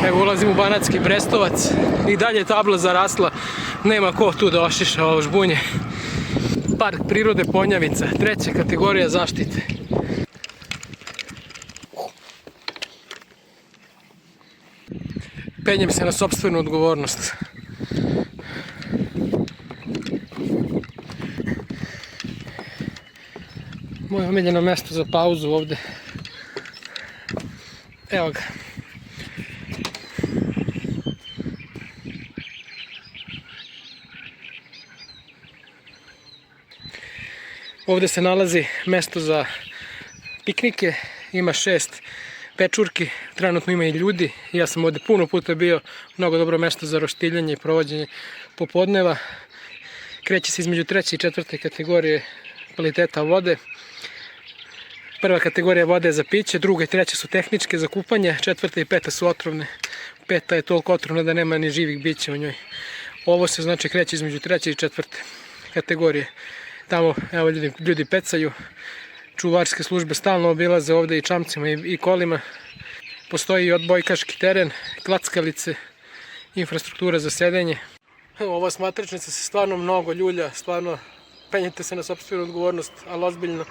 Evo ulazim u Banatski Brestovac i dalje je tabla zarasla, nema ko tu da ošiša ovo žbunje. Park prirode Ponjavica, 3. kategorija zaštite. Penjem se na sopstvenu odgovornost. Moje omiljeno mjesto za pauzu ovdje. Evo ga. Ovdje se nalazi mjesto za piknike, ima 6 pečurki, trenutno ima i ljudi. Ja sam ovdje puno puta bio, mnogo dobro mjesto za roštiljanje i provođenje popodneva. Kreće se između 3. i 4. kategorije kvaliteta vode. 1. kategorija vode je za piće, 2. i 3. su tehničke za kupanje, 4. i 5. su otrovne. 5. je toliko otrovna da nema ni živih bića u njoj. Ovo se znači kreće između 3. i 4. kategorije. Tamo evo ljudi pecaju, čuvarske službe stalno obilaze ovdje i čamcima i kolima. Postoji i odbojkaški teren, klackalice, infrastruktura za sedenje. Ova smatračnica se stvarno mnogo ljulja, stvarno penjete se na sopstvenu odgovornost, ali ozbiljno.